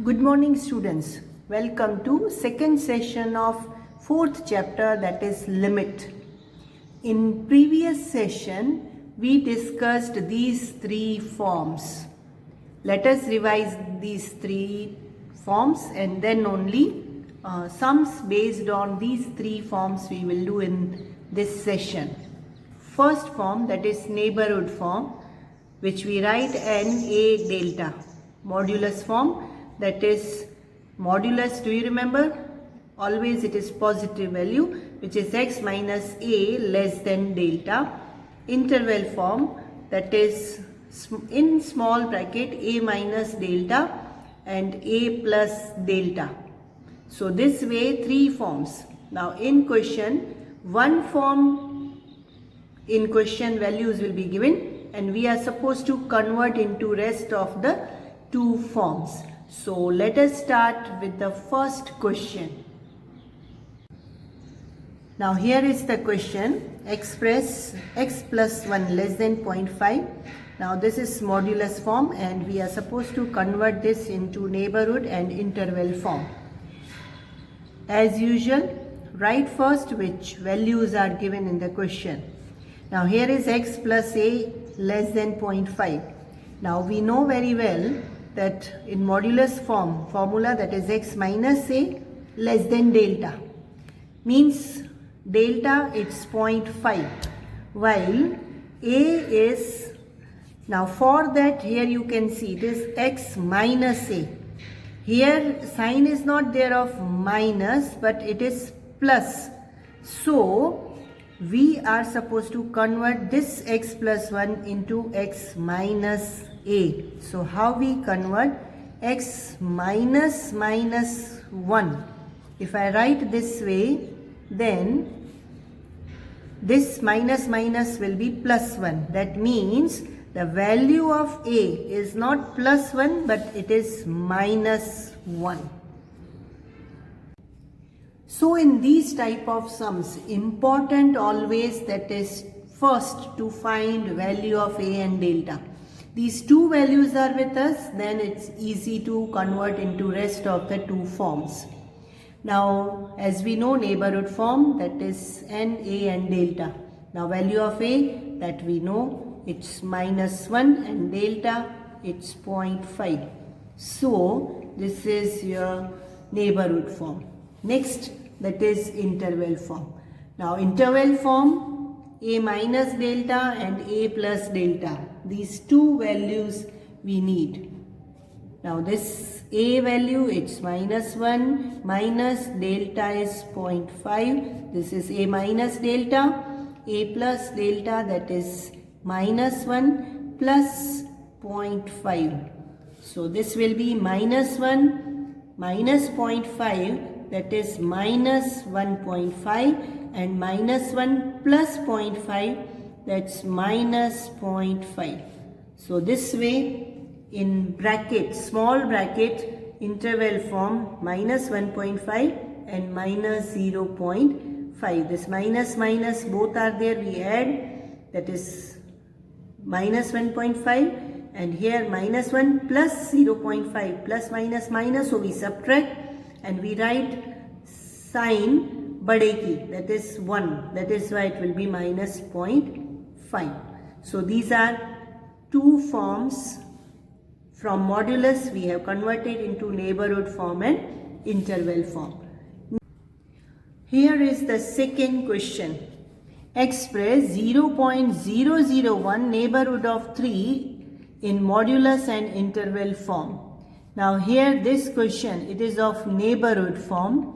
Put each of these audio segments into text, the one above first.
Good morning students. Welcome to second session of fourth chapter, that is limit. In previous session we discussed these three forms. Let us revise these three forms and then only sums based on these three forms we will do in this session. First form, that is neighborhood form, which we write NA delta. Modulus form, that is modulus, do you remember? Always it is positive value, which is x minus a less than delta. Interval form, that is in small bracket a minus delta and a plus delta. So this way three forms. Now in question, one form in question values will be given and we are supposed to convert into rest of the two forms. So let us start with the first question. Now here is the question, express x plus 1 less than 0.5. Now this is modulus form and we are supposed to convert this into neighborhood and interval form. As usual, write first which values are given in the question. Now here is x plus a less than 0.5. Now we know very well that in modulus form formula, that is x minus a less than delta, means delta it's 0.5 while a is, now for that here you can see this x minus a. Here sign is not there of minus but it is plus. So we are supposed to convert this x plus 1 into x minus a. So how we convert x minus 1? If I write this way, then this minus will be plus 1. That means the value of a is not plus 1 but it is minus 1. So in these type of sums, important always that is first to find value of a and delta. These two values are with us, then it's easy to convert into rest of the two forms. Now as we know, neighborhood form, that is n, a and delta. Now value of a, that we know, it's minus 1 and delta it's 0.5. So this is your neighborhood form. Next, that is interval form. Now interval form, a minus delta and a plus delta. These two values we need. Now this a value, it's minus 1 minus delta is 0.5. This is a minus delta, a plus delta, that is minus 1 plus 0.5. So this will be minus 1 minus 0.5, that is minus 1.5, and minus 1 plus 0.5, that's minus 0.5. So this way in bracket, small bracket, interval form minus 1.5 and minus 0.5. This minus both are there, we add, that is minus 1.5, and here minus 1 plus 0.5, plus minus, so we subtract and we write sign bade ki, that is 1, that is why it will be minus 0.5. So these are two forms from modulus we have converted into neighborhood form and interval form. Here is the second question. Express 0.001 neighborhood of 3 in modulus and interval form. Now here this question, it is of neighborhood form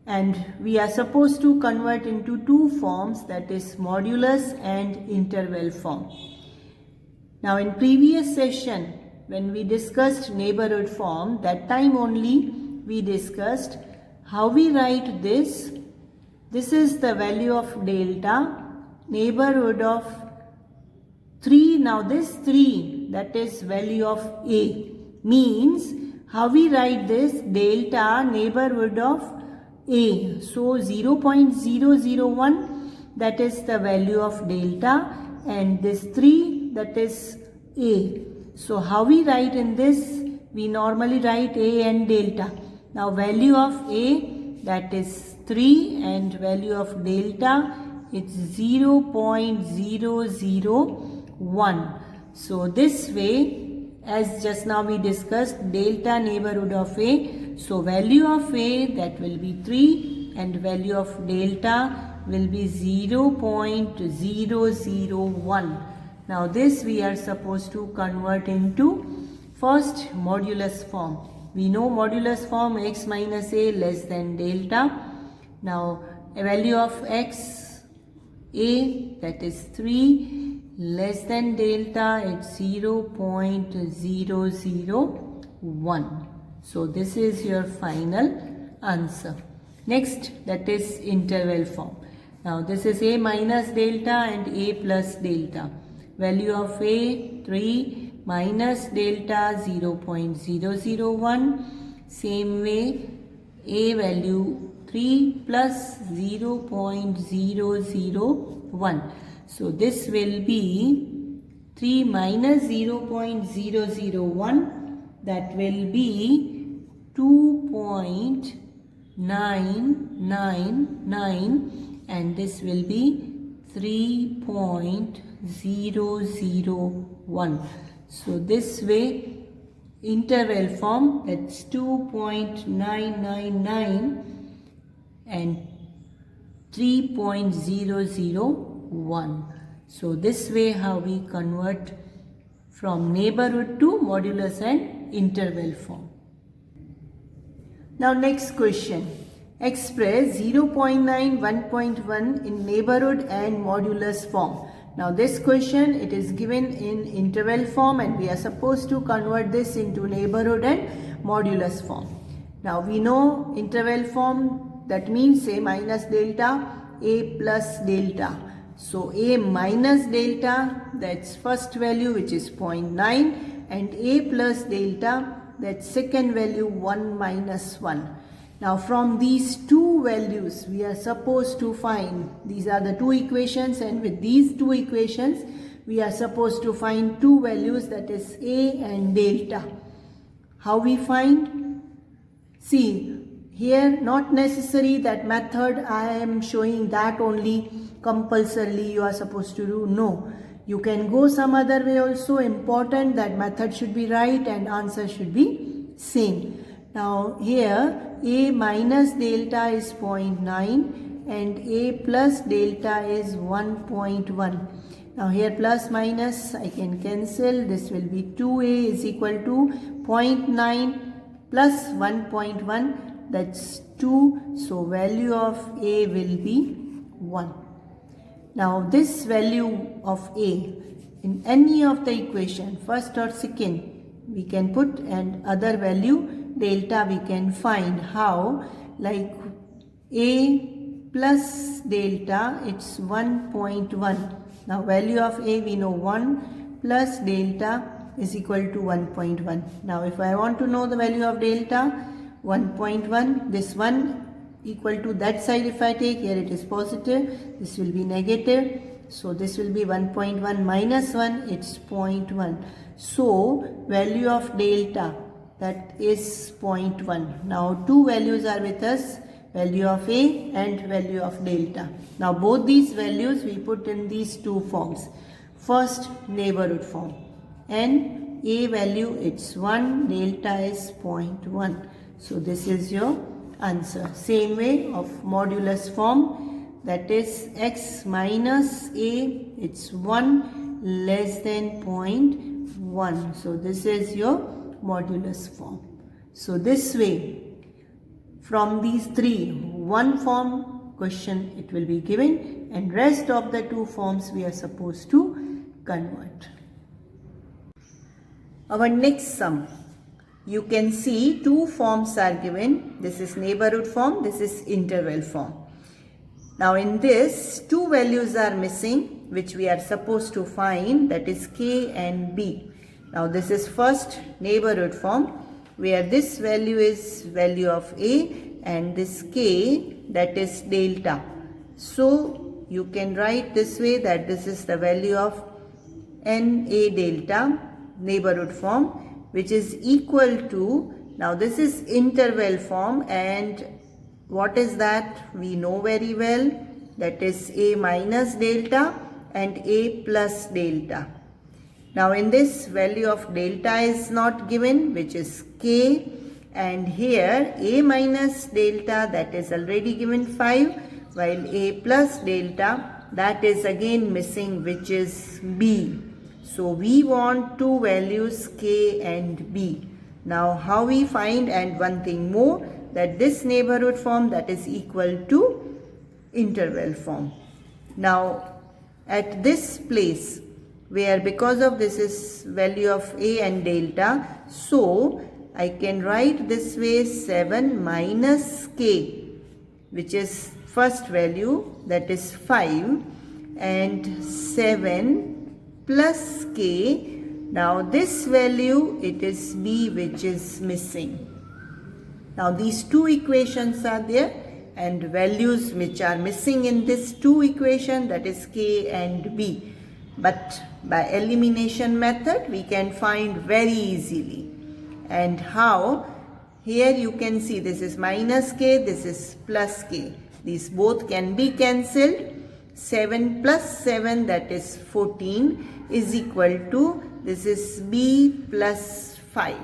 and we are supposed to convert into two forms, that is modulus and interval form. Now in previous session when we discussed neighborhood form, that time only we discussed how we write this. This is the value of delta, neighborhood of 3. Now this 3, that is value of a. Means how we write this, delta neighborhood of a. So 0.001, that is the value of delta, and this 3, that is a. So how we write in this, we normally write a and delta. Now value of a, that is 3, and value of delta, it's 0.001. So this way, as just now we discussed, delta neighborhood of a, so value of a, that will be 3, and value of delta will be 0.001. Now this we are supposed to convert into first modulus form. We know modulus form x minus a less than delta. Now a value of x a, that is 3, less than delta, it's 0.001. So this is your final answer. Next, that is interval form. Now this is a minus delta and a plus delta. Value of a 3, minus delta 0.001. Same way, a value 3 plus 0.001. So this will be 3 minus 0.001, that will be 2.999, and this will be 3.001. So this way, interval form, that's 2.999 and 3.001. So this way how we convert from neighborhood to modulus and interval form. Now next question. Express 0.9, 1.1 in neighborhood and modulus form. Now this question, it is given in interval form and we are supposed to convert this into neighborhood and modulus form. Now we know interval form, that means a minus delta, a plus delta. So a minus delta, that's first value, which is 0.9, and a plus delta, that's second value, 1 minus 1. Now from these two values we are supposed to find, these are the two equations, and with these two equations we are supposed to find two values, that is a and delta. How we find? See, here not necessary that method I am showing that only compulsorily you are supposed to do. No, you can go some other way also. Important that method should be right and answer should be same. Now here a minus delta is 0.9 and a plus delta is 1.1. Now here plus minus I can cancel. This will be 2a is equal to 0.9 plus 1.1, that's 2. So value of a will be 1. Now this value of a in any of the equation, first or second, we can put, and other value delta we can find. How? Like a plus delta, it's 1.1. Now value of a we know 1 plus delta is equal to 1.1. Now if I want to know the value of delta, 1.1, this 1 equal to that side, if I take, here it is positive, this will be negative. So this will be 1.1 minus 1, it's 0.1. So value of delta, that is 0.1. Now two values are with us, value of a and value of delta. Now both these values we put in these two forms. First neighborhood form, and a value it's 1, delta is 0.1. So this is your answer. Same way of modulus form, that is x minus a, it's 1 less than 0.1. So this is your modulus form. So this way, from these three, one form question it will be given, and rest of the two forms we are supposed to convert. Our next sum, you can see two forms are given. This is neighborhood form, this is interval form. Now in this, two values are missing which we are supposed to find, that is k and b. Now this is first neighborhood form, where this value is value of a and this k, that is delta. So you can write this way, that this is the value of na delta, neighborhood form, which is equal to, now this is interval form, and what is that? We know very well, that is a minus delta and a plus delta. Now in this, value of delta is not given, which is k, and here a minus delta, that is already given 5, while a plus delta, that is again missing, which is b. So we want two values k and b. Now how we find? And one thing more, that this neighborhood form, that is equal to interval form. Now at this place, where because of this is value of a and delta, so I can write this way, 7 minus k, which is first value, that is 5, and 7 plus k. Now this value, it is b, which is missing. Now these two equations are there, and values which are missing in this two equation, that is k and b. But by elimination method, we can find very easily. And how? Here you can see this is minus k, this is plus k. These both can be cancelled. 7 plus 7, that is 14, is equal to, this is b plus 5.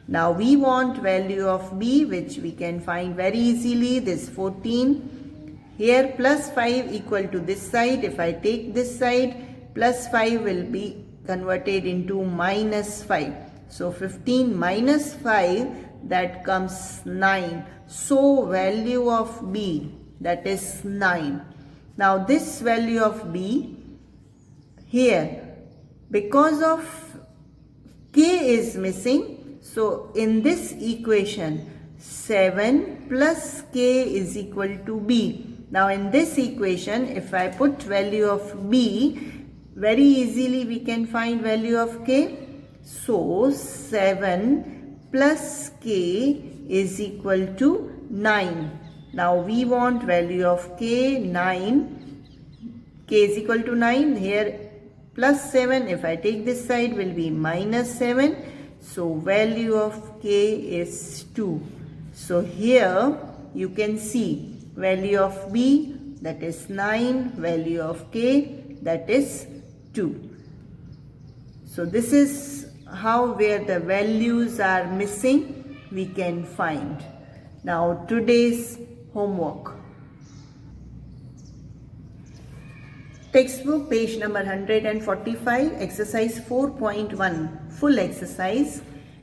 Now we want value of b, which we can find very easily. This 14. Here plus 5 equal to this side. If I take this side, plus 5 will be converted into minus 5. So 15 minus 5, that comes 9. So value of b, that is 9. Now this value of b, here, because of k is missing, so in this equation, 7 plus k is equal to b. Now in this equation, if I put value of b, very easily we can find value of k. So 7 plus k is equal to 9. Now we want value of k, 9. K is equal to 9. Here plus 7, if I take this side, will be minus 7. So value of k is 2. So here you can see value of b, that is 9, value of k, that is 2. So this is how, where the values are missing, we can find. Now today's homework. Textbook page number 145, exercise 4.1, full exercise,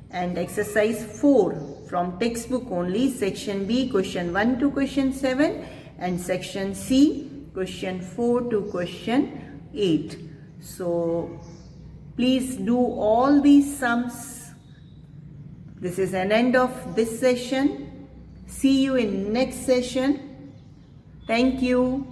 and exercise 4 from textbook only, section B, question 1 to question 7, and section C, question 4 to question 8. So please do all these sums. This is an end of this session. See you in next session. Thank you.